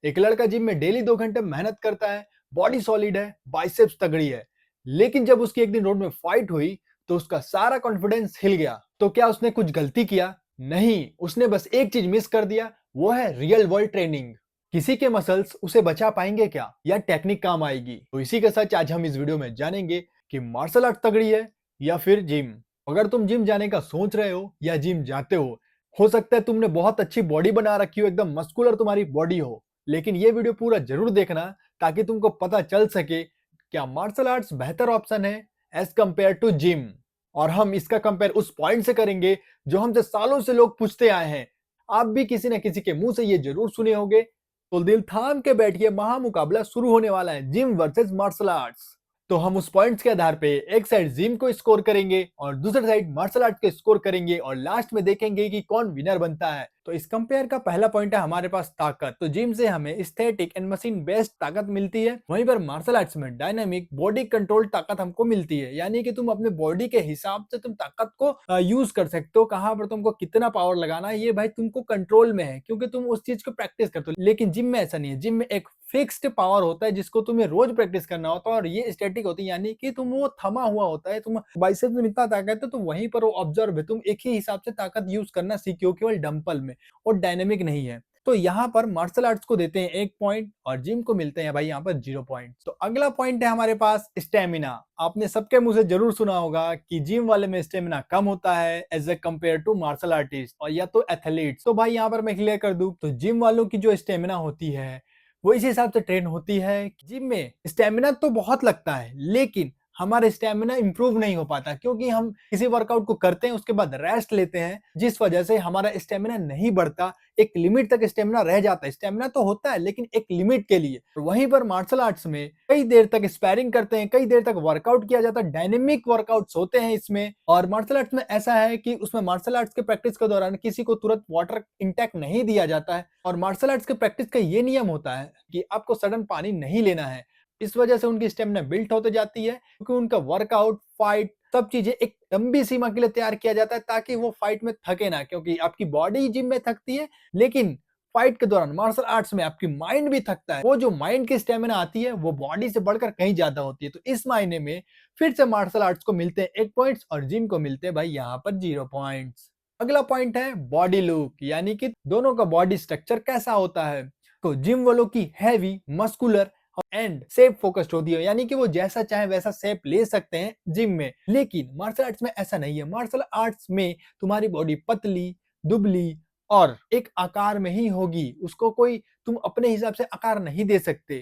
एक लड़का जिम में डेली 2 घंटे मेहनत करता है, बॉडी सॉलिड है, बाइसेप्स तगड़ी है, लेकिन जब उसकी एक दिन रोड में फाइट हुई तो उसका सारा कॉन्फिडेंस हिल गया। तो क्या उसने कुछ गलती किया? नहीं, उसने बस एक चीज मिस कर दिया, वो है रियल वर्ल्ड ट्रेनिंग। किसी के मसल्स उसे बचा पाएंगे क्या, या टेक्निक काम आएगी? तो इसी के साथ आज हम इस वीडियो में जानेंगे कि मार्शल आर्ट तगड़ी है या फिर जिम। अगर तुम जिम जाने का सोच रहे हो या जिम जाते हो सकता है तुमने बहुत अच्छी बॉडी बना रखी हो, एकदम मस्कुलर तुम्हारी बॉडी हो, लेकिन ये वीडियो पूरा जरूर देखना ताकि तुमको पता चल सके क्या मार्शल आर्ट्स बेहतर ऑप्शन है एज कंपेयर टू जिम। और हम इसका कंपेयर उस पॉइंट से करेंगे जो हमसे सालों से लोग पूछते आए हैं। आप भी किसी न किसी के मुंह से ये जरूर सुने होंगे। तो दिल थाम के बैठिए, महामुकाबला शुरू होने वाला है, जिम वर्सेस मार्शल आर्ट्स। तो हम उस पॉइंट्स के आधार पे एक साइड जिम को स्कोर करेंगे और दूसरी साइड मार्शल आर्ट को स्कोर करेंगे और लास्ट में देखेंगे कि कौन विनर बनता है। तो इस कंपेयर का पहला पॉइंट है हमारे पास ताकत। तो जिम से हमें स्टैटिक एंड मशीन बेस्ड ताकत मिलती है, वहीं पर मार्शल आर्ट्स में डायनामिक बॉडी कंट्रोल ताकत हमको मिलती है, यानी कि तुम अपने बॉडी के हिसाब से तुम ताकत को यूज कर सकते हो, कहां पर तुमको कितना पावर लगाना है ये भाई तुमको कंट्रोल में है क्योंकि तुम उस चीज को प्रैक्टिस करते हो। लेकिन जिम में ऐसा नहीं है, जिम में एक फिक्स्ड पावर होता है जिसको तुम्हें रोज प्रैक्टिस करना होता है और ये स्टैटिक होती है, यानी कि तुम वो थमा हुआ होता है, तुम बाइसेप्स में इतना ताकत है तो वहीं पर वो ऑब्जर्व है, तुम एक ही हिसाब से ताकत यूज करना सीखो केवल डंपल में, और डायनेमिक नहीं है। तो यहाँ पर मार्शल आर्ट्स को देते हैं 1 पॉइंट और जिम को मिलते हैं भाई यहाँ पर 0 पॉइंट। तो अगला पॉइंट है हमारे पास स्टेमिना। आपने सबके मुंह से जरूर सुना होगा कि जिम वाले में स्टेमिना कम होता है as a compare to martial artist और या तो एथलीट्स। तो भाई यहाँ पर मैं क्लियर कर दूं, तो जिम वालों की जो स्टेमिना होती है वो इस हिसाब से ट्रेन होती है कि जिम में स्टेमिना तो बहुत लगता है लेकिन हमारा स्टेमिना इंप्रूव नहीं हो पाता, क्योंकि हम किसी वर्कआउट को करते हैं उसके बाद रेस्ट लेते हैं, जिस वजह से हमारा स्टेमिना नहीं बढ़ता। एक लिमिट तक स्टेमिना रह जाता है, स्टेमिना तो होता है लेकिन एक लिमिट के लिए। वहीं पर मार्शल आर्ट्स में कई देर तक स्पैरिंग करते हैं, कई देर तक वर्कआउट किया जाता है, डायनेमिक वर्कआउट्स होते हैं इसमें। और मार्शल आर्ट्स में ऐसा है कि उसमें मार्शल आर्ट्स के प्रैक्टिस के दौरान किसी को तुरंत वाटर इंटेक नहीं दिया जाता है, और मार्शल आर्ट्स के प्रैक्टिस का ये नियम होता है कि आपको सडन पानी नहीं लेना है। इस वजह से उनकी स्टेमिना बिल्ट होते जाती है, क्योंकि उनका वर्कआउट, फाइट, सब चीजें एक लंबी सीमा के लिए तैयार किया जाता है ताकि वो फाइट में थके ना, क्योंकि आपकी बॉडी जिम में थकती है लेकिन फाइट के दौरान मार्शल आर्ट्स में आपकी माइंड भी थकता है। वो जो माइंड की स्टेमिना आती है वो बॉडी से बढ़कर कहीं ज्यादा होती है। तो इस मायने में फिर से मार्शल आर्ट्स को मिलते हैं 1 पॉइंट्स और जिम को मिलते हैं भाई यहाँ पर 0 पॉइंट्स। अगला पॉइंट है बॉडी लुक, यानी कि दोनों का बॉडी स्ट्रक्चर कैसा होता है। तो जिम वालों की heavy, muscular and shape focused होती है, यानी कि वो जैसा चाहे वैसा शेप ले सकते हैं जिम में। लेकिन मार्शल आर्ट्स में ऐसा नहीं है। मार्शल आर्ट्स में तुम्हारी बॉडी पतली, दुबली और एक आकार में ही होगी, उसको कोई तुम अपने हिसाब से आकार नहीं दे सकते।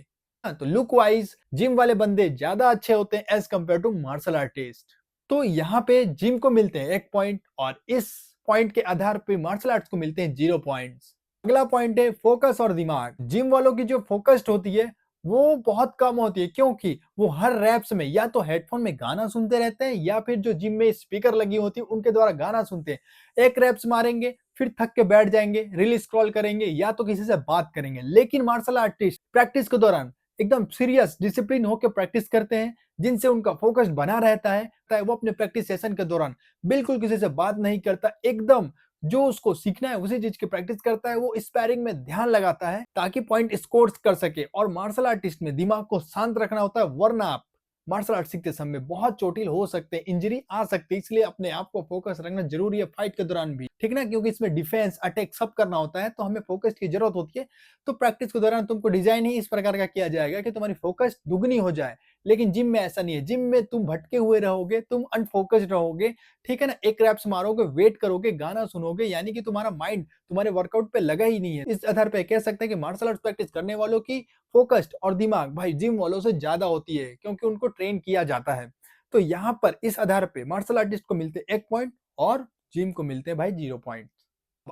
हाँ, तो लुक वाइज जिम वाले बंदे ज्यादा अच्छे होते हैं as compare to martial artist. तो यहाँ पे जिम को मिलते हैं 1 पॉइंट और इस पॉइंट के आधार पे मार्शल आर्ट्स को मिलते हैं 0 पॉइंट्स। अगला पॉइंट है फोकस और दिमाग। जिम वालों की जो फोकस्ड होती है वो बहुत कम होती है, क्योंकि वो हर रैप्स में या तो हेडफोन में गाना सुनते रहते हैं या फिर जो जिम में स्पीकर लगी होती है उनके द्वारा गाना सुनते हैं। एक रैप्स मारेंगे, फिर थक के बैठ जाएंगे, रील स्क्रॉल करेंगे या तो किसी से बात करेंगे। लेकिन मार्शल आर्टिस्ट प्रैक्टिस के दौरान एकदम सीरियस डिसिप्लिन होकर प्रैक्टिस करते हैं, जिनसे उनका फोकस बना रहता है। वो अपने प्रैक्टिस सेशन के दौरान बिल्कुल किसी से बात नहीं करता, एकदम जो उसको सीखना है उसी चीज की प्रैक्टिस करता है। वो स्पैरिंग में ध्यान लगाता है ताकि पॉइंट स्कोर कर सके। और मार्शल आर्टिस्ट में दिमाग को शांत रखना होता है, वरना आप मार्शल आर्ट सीखते समय बहुत चोटिल हो सकते हैं, इंजरी आ सकती है। इसलिए अपने आप को फोकस रखना जरूरी है फाइट के दौरान भी, ठीक ना, क्योंकि इसमें डिफेंस, अटैक सब करना होता है, तो हमें फोकस की जरूरत होती है। तो प्रैक्टिस के दौरान तुमको डिजाइन ही इस प्रकार का किया जाएगा कि तुम्हारी फोकस दुगनी हो जाए। लेकिन जिम में ऐसा नहीं है, जिम में तुम भटके हुए रहोगे, तुम अनफोकस्ड रहोगे, ठीक है ना। एक रैप्स मारोगे, वेट करोगे, गाना सुनोगे, यानी कि तुम्हारा माइंड तुम्हारे वर्कआउट पे लगा ही नहीं है। इस आधार पे कह सकते हैं कि मार्शल आर्ट प्रैक्टिस करने वालों की फोकस्ड और दिमाग भाई जिम वालों से ज्यादा होती है, क्योंकि उनको ट्रेन किया जाता है। तो यहाँ पर इस आधार पे मार्शल आर्टिस्ट को मिलते हैं 1 पॉइंट और जिम को मिलते हैं भाई 0 पॉइंट।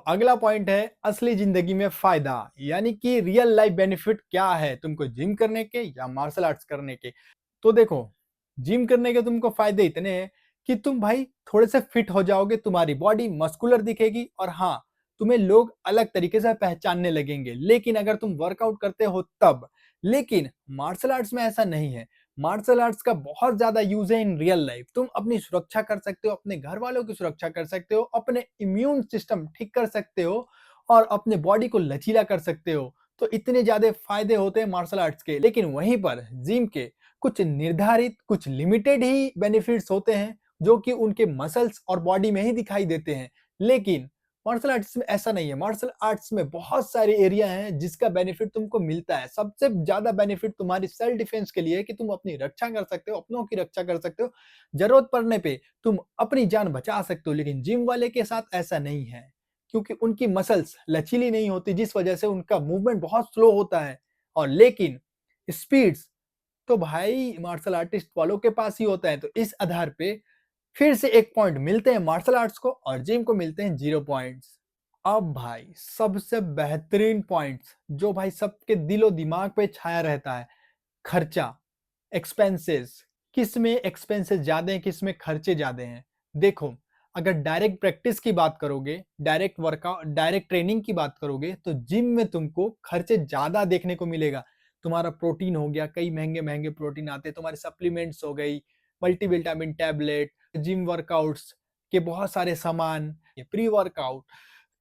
अगला पॉइंट है असली जिंदगी में फायदा, यानी कि रियल लाइफ बेनिफिट क्या है तुमको जिम करने के या मार्शल आर्ट्स करने के। तो देखो, जिम करने के तुमको फायदे इतने हैं कि तुम भाई थोड़े से फिट हो जाओगे, तुम्हारी बॉडी मस्कुलर दिखेगी और हाँ, तुम्हें लोग अलग तरीके से पहचानने लगेंगे। लेकिन अगर तुम वर्कआउट करते हो तब, लेकिन मार्शल आर्ट्स में ऐसा नहीं है। मार्शल आर्ट्स का बहुत ज्यादा यूज है इन रियल लाइफ। तुम अपनी सुरक्षा कर सकते हो, अपने घर वालों की सुरक्षा कर सकते हो, अपने इम्यून सिस्टम ठीक कर सकते हो और अपने बॉडी को लचीला कर सकते हो। तो इतने ज्यादा फायदे होते हैं मार्शल आर्ट्स के, लेकिन वहीं पर जिम के कुछ निर्धारित, कुछ लिमिटेड ही बेनिफिट्स होते हैं जो कि उनके मसल्स और बॉडी में ही दिखाई देते हैं। लेकिन मार्शल आर्ट्स में ऐसा नहीं है। मार्शल आर्ट्स में बहुत सारे एरिया हैं जिसका बेनिफिट तुमको मिलता है। सबसे ज्यादा बेनिफिट तुम्हारी सेल्फ डिफेंस के लिए है कि तुम अपनी रक्षा कर सकते हो, अपनों की रक्षा कर सकते हो, जरूरत पड़ने पे तुम अपनी जान बचा सकते हो। लेकिन जिम वाले के साथ ऐसा नहीं है, क्योंकि उनकी मसल्स लचीली नहीं होती, जिस वजह से उनका मूवमेंट बहुत स्लो होता है। और लेकिन स्पीड्स तो भाई मार्शल आर्टिस्ट वालों के पास ही होता है। तो इस आधार पे फिर से एक पॉइंट मिलते हैं मार्शल आर्ट्स को और जिम को मिलते हैं 0 पॉइंट्स। अब भाई सबसे बेहतरीन पॉइंट्स जो भाई सबके दिलो दिमाग पे छाया रहता है, खर्चा, एक्सपेंसेस। किस में एक्सपेंसेस ज्यादा हैं, किस में खर्चे ज्यादा हैं। देखो, अगर डायरेक्ट प्रैक्टिस की बात करोगे, डायरेक्ट वर्कआउट, डायरेक्ट ट्रेनिंग की बात करोगे, तो जिम में तुमको खर्चे ज्यादा देखने को मिलेगा। तुम्हारा प्रोटीन हो गया, कई महंगे महंगे प्रोटीन आते हैं, तुम्हारे सप्लीमेंट्स हो गई, मल्टीविटामिन टैबलेट, जिम वर्कआउट्स के बहुत सारे सामान, प्री वर्कआउट,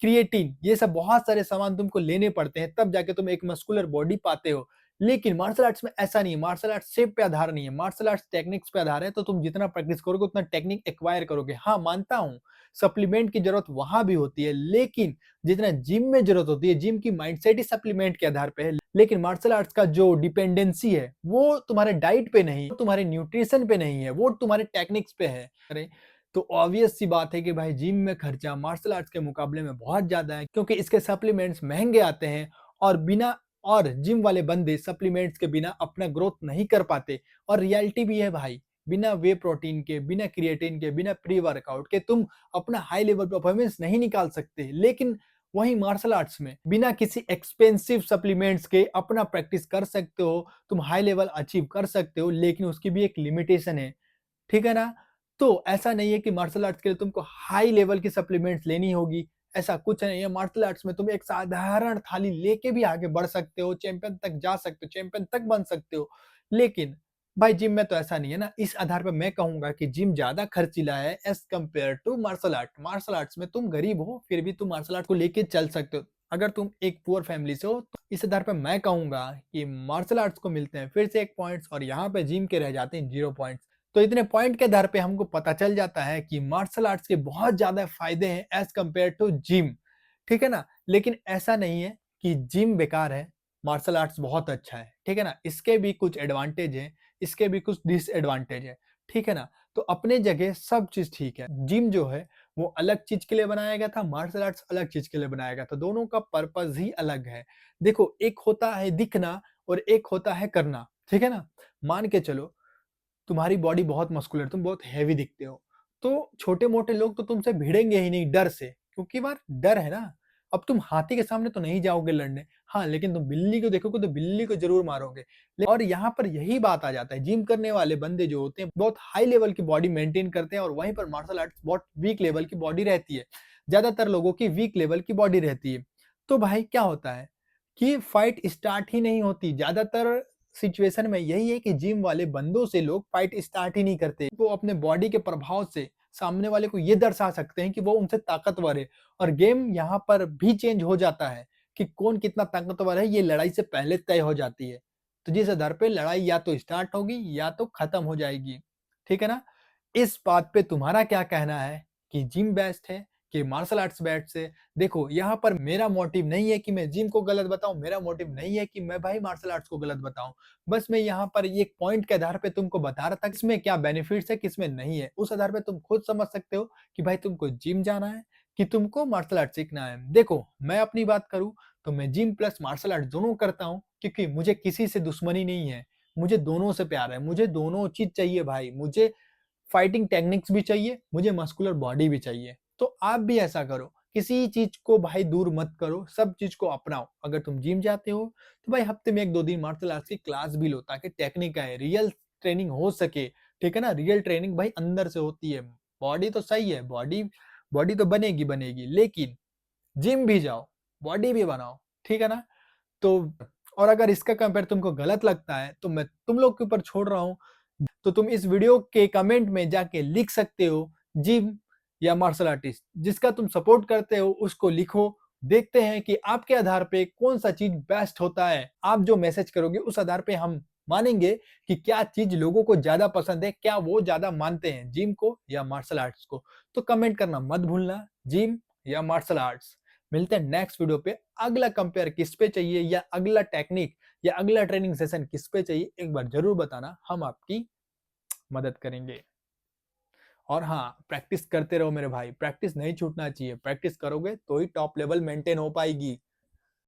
क्रिएटिन, ये सब बहुत सारे सामान तुमको लेने पड़ते हैं, तब जाके तुम एक मस्कुलर बॉडी पाते हो। लेकिन मार्शल आर्ट्स में ऐसा नहीं है। मार्शल आर्ट्स शेप पे आधार नहीं है, मार्शल आर्ट्स टेक्निक्स पे आधार है। तो तुम जितना प्रैक्टिस करोगे उतना टेक्निक एक्वायर करोगे। हाँ, मानता हूँ सप्लीमेंट की जरूरत वहां भी होती है, लेकिन जितना जिम में जरूरत होती है, जिम की माइंडसेट ही सप्लीमेंट के आधार पे है। लेकिन मार्शल आर्ट्स का जो डिपेंडेंसी है वो तुम्हारे डाइट पे नहीं, तुम्हारे न्यूट्रिशन पे नहीं है, वो तुम्हारे टेक्निक्स पे है। अरे तो ऑब्वियस सी बात है कि भाई जिम में खर्चा मार्शल आर्ट्स के मुकाबले में बहुत ज्यादा है, क्योंकि इसके सप्लीमेंट्स महंगे आते हैं और बिना, और जिम वाले बंदे सप्लीमेंट्स के बिना अपना ग्रोथ नहीं कर पाते। और रियलिटी भी है भाई, बिना वे प्रोटीन के, बिना क्रिएटिन के, बिना प्री वर्कआउट के तुम अपना हाई लेवल परफॉर्मेंस नहीं निकाल सकते। लेकिन वहीं मार्शल आर्ट्स में बिना किसी एक्सपेंसिव सप्लीमेंट्स के अपना प्रैक्टिस कर सकते हो, तुम हाई लेवल अचीव कर सकते हो, लेकिन उसकी भी एक लिमिटेशन है। ठीक है ना? तो ऐसा नहीं है कि मार्शल आर्ट्स के लिए तुमको हाई लेवल की सप्लीमेंट्स लेनी होगी, ऐसा कुछ नहीं है। मार्शल आर्ट्स में तुम एक साधारण थाली लेके भी आगे बढ़ सकते हो, चैंपियन तक जा सकते हो, चैंपियन तक बन सकते हो। लेकिन भाई जिम में तो ऐसा नहीं है ना। इस आधार पर मैं कहूंगा कि जिम ज्यादा खर्चीला है as compare to martial art. Martial arts में तुम गरीब हो फिर भी तुम मार्शल आर्ट को लेके चल सकते हो। अगर तुम एक पुअर फैमिली से हो तो इस आधार पर मैं कहूंगा कि मार्शल आर्ट्स को मिलते हैं फिर से 1 पॉइंट्स और यहाँ पे जिम के रह जाते हैं 0 पॉइंट्स। तो इतने पॉइंट के आधार पे हमको पता चल जाता है कि मार्शल आर्ट्स के बहुत ज्यादा फायदे हैं एज कम्पेयर टू जिम। ठीक है ना? लेकिन ऐसा नहीं है कि जिम बेकार है, मार्शल आर्ट्स बहुत अच्छा है। ठीक है ना? इसके भी कुछ एडवांटेज है, इसके भी कुछ डिसएडवांटेज है। ठीक है ना? तो अपने जगह सब चीज ठीक है। जिम जो है वो अलग चीज के लिए बनाया गया था, मार्शल आर्ट्स अलग चीज के लिए बनाया गया था। दोनों का पर्पज ही अलग है। देखो, एक होता है दिखना और एक होता है करना। ठीक है ना? मान के चलो तुम्हारी बॉडी बहुत मस्कुलर, तुम बहुत हैवी दिखते हो, तो छोटे मोटे लोग तो तुमसे भिड़ेंगे ही नहीं डर से, क्योंकि बार डर है ना। अब तुम हाथी के सामने तो नहीं जाओगे लड़ने, हाँ, लेकिन तुम बिल्ली को देखोगे तो बिल्ली को जरूर मारोगे। और यहाँ पर यही बात आ जाता है, जिम करने वाले बंदे जो होते हैं बहुत हाई लेवल की बॉडी मेंटेन करते हैं, और वहीं पर मार्शल आर्ट्स बहुत वीक लेवल की बॉडी रहती है। ज्यादातर लोगों की वीक लेवल की बॉडी रहती है। तो भाई क्या होता है कि फाइट स्टार्ट ही नहीं होती। ज्यादातर सिचुएशन में यही है कि जिम वाले बंदों से लोग फाइट स्टार्ट ही नहीं करते। वो अपने बॉडी के प्रभाव से सामने वाले को ये दर्शा सकते हैं कि वो उनसे ताकतवर है। और गेम यहाँ पर भी चेंज हो जाता है कि कौन कितना ताकतवर है, ये लड़ाई से पहले तय हो जाती है। तो जिस आधार पे लड़ाई या तो स्टार्ट होगी या तो खत्म हो जाएगी। ठीक है ना? इस बात पे तुम्हारा क्या कहना है कि जिम बेस्ट है कि मार्शल आर्ट्स बेस्ट है? देखो, यहाँ पर मेरा मोटिव नहीं है कि मैं जिम को गलत बताऊं, मेरा मोटिव नहीं है कि मैं भाई मार्शल आर्ट्स को गलत बताऊं। बस मैं यहाँ पर एक पॉइंट के आधार पे तुमको बता रहा था किसमें क्या बेनिफिट्स है, किसमें नहीं है। उस आधार पे तुम खुद समझ सकते हो कि भाई तुमको जिम जाना है कि तुमको मार्शल आर्ट सीखना है। देखो, मैं अपनी बात करूं तो मैं जिम प्लस मार्शल आर्ट दोनों करता हूं, क्योंकि मुझे किसी से दुश्मनी नहीं है। मुझे दोनों से प्यार है, मुझे दोनों चीज चाहिए भाई। मुझे फाइटिंग टेक्निक्स भी चाहिए, मुझे मस्कुलर बॉडी भी चाहिए। तो आप भी ऐसा करो, किसी चीज को भाई दूर मत करो, सब चीज को अपनाओ। अगर तुम जिम जाते हो तो भाई हफ्ते में 1-2 दिन मार्शल आर्ट्स की क्लास भी लो, ताकि टेक्निक आए, रियल ट्रेनिंग हो सके। ठीक है ना? रियल ट्रेनिंग भाई अंदर से होती है। बॉडी तो सही है, बॉडी बॉडी तो बनेगी बनेगी, लेकिन जिम भी जाओ, बॉडी भी बनाओ। ठीक है ना? तो और अगर इसका कंपेयर तुमको गलत लगता है तो मैं तुम लोग के ऊपर छोड़ रहा हूँ। तो तुम इस वीडियो के कमेंट में जाके लिख सकते हो जिम या मार्शल आर्टिस्ट, जिसका तुम सपोर्ट करते हो उसको लिखो। देखते हैं कि आपके आधार पे कौन सा चीज बेस्ट होता है। आप जो मैसेज करोगे उस आधार पे हम मानेंगे कि क्या चीज लोगों को ज्यादा पसंद है, क्या वो ज्यादा मानते हैं, जिम को या मार्शल आर्ट्स को। तो कमेंट करना मत भूलना, जिम या मार्शल आर्ट्स। मिलते हैं नेक्स्ट वीडियो पे। अगला कंपेयर किस पे चाहिए या अगला टेक्निक या अगला ट्रेनिंग सेशन किस पे चाहिए, एक बार जरूर बताना, हम आपकी मदद करेंगे। और हाँ, प्रैक्टिस करते रहो मेरे भाई, प्रैक्टिस नहीं छूटना चाहिए। प्रैक्टिस करोगे तो ही टॉप लेवल मेंटेन हो पाएगी।